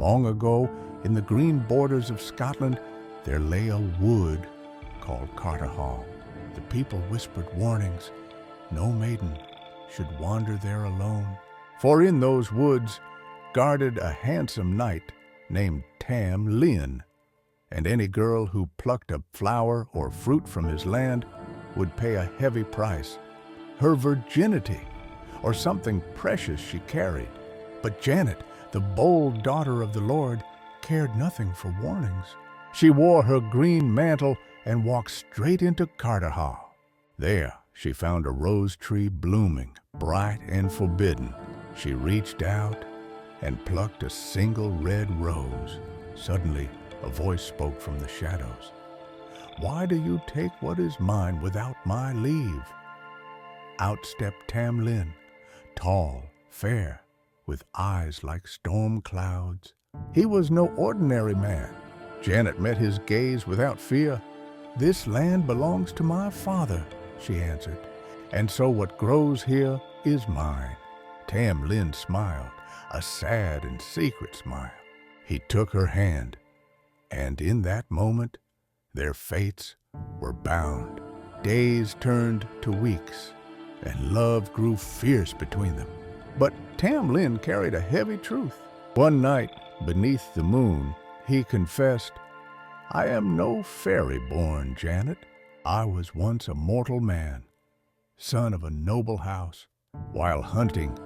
Long ago, in the green borders of Scotland, there lay a wood called Carterhaugh. The people whispered warnings. No maiden should wander there alone, for in those woods guarded a handsome knight named Tam Lin, and any girl who plucked a flower or fruit from his land would pay a heavy price, her virginity, or something precious she carried. But Janet, the bold daughter of the Lord, cared nothing for warnings. She wore her green mantle and walked straight into Carterhaugh. There she found a rose tree blooming, bright and forbidden. She reached out and plucked a single red rose. Suddenly, a voice spoke from the shadows. "Why do you take what is mine without my leave?" Out stepped Tam Lin, tall, fair, with eyes like storm clouds. He was no ordinary man. Janet met his gaze without fear. "This land belongs to my father," she answered, "and so what grows here is mine." Tam Lin smiled, a sad and secret smile. He took her hand, and in that moment, their fates were bound. Days turned to weeks, and love grew fierce between them. But Tam Lin carried a heavy truth. One night, beneath the moon, he confessed, "I am no fairy born, Janet. I was once a mortal man, son of a noble house. While hunting,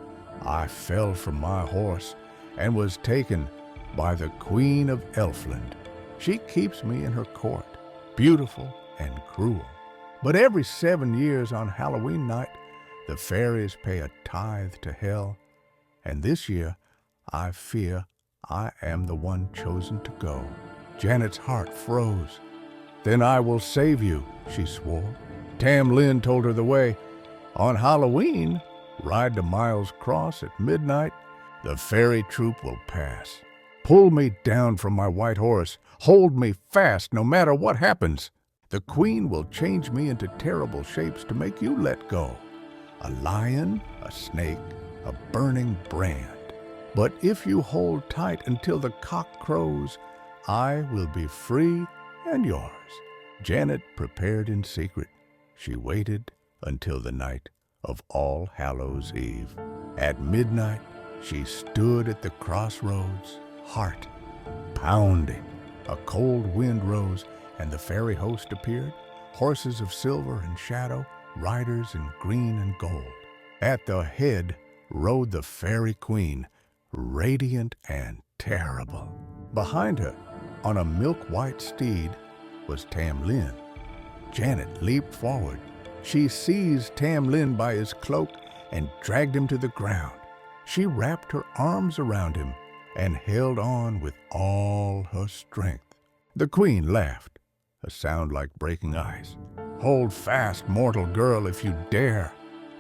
I fell from my horse and was taken by the Queen of Elfland. She keeps me in her court, beautiful and cruel. But every 7 years on Halloween night, the fairies pay a tithe to hell, and this year I fear I am the one chosen to go." Janet's heart froze. "Then I will save you," she swore. Tam Lin told her the way. "On Halloween, ride to Miles Cross at midnight. The fairy troop will pass. Pull me down from my white horse. Hold me fast no matter what happens. The queen will change me into terrible shapes to make you let go. A lion, a snake, a burning brand. But if you hold tight until the cock crows, I will be free and yours." Janet prepared in secret. She waited until the night of All Hallows Eve. At midnight, she stood at the crossroads, heart pounding. A cold wind rose, and the fairy host appeared, horses of silver and shadow, riders in green and gold. At the head rode the fairy queen, radiant and terrible. Behind her, on a milk-white steed, was Tam Lin. Janet leaped forward. She seized Tam Lin by his cloak and dragged him to the ground. She wrapped her arms around him and held on with all her strength. The queen laughed, a sound like breaking ice. "Hold fast, mortal girl, if you dare."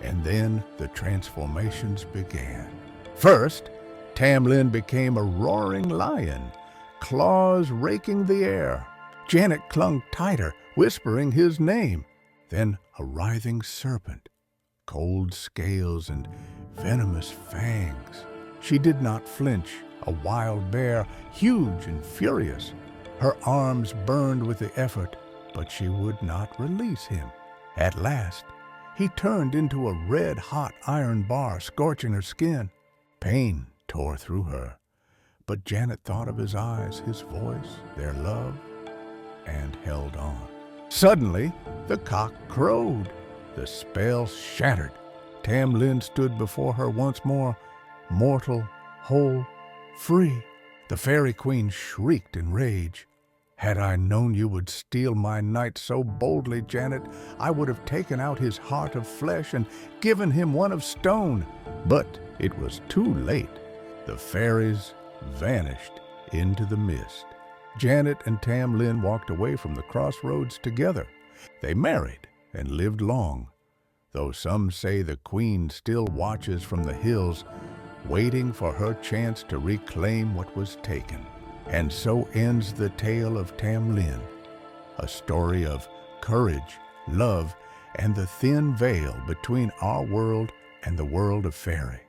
And then the transformations began. First, Tam Lin became a roaring lion, claws raking the air. Janet clung tighter, whispering his name. Then a writhing serpent, cold scales and venomous fangs. She did not flinch, a wild bear, huge and furious. Her arms burned with the effort, but she would not release him. At last, he turned into a red-hot iron bar, scorching her skin. Pain tore through her, but Janet thought of his eyes, his voice, their love, and held on. Suddenly, the cock crowed. The spell shattered. Tam Lin stood before her once more, mortal, whole, free. The fairy queen shrieked in rage. "Had I known you would steal my knight so boldly, Janet, I would have taken out his heart of flesh and given him one of stone." But it was too late. The fairies vanished into the mist. Janet and Tam Lin walked away from the crossroads together. They married and lived long, though some say the queen still watches from the hills, waiting for her chance to reclaim what was taken. And so ends the tale of Tam Lin, a story of courage, love, and the thin veil between our world and the world of fairy.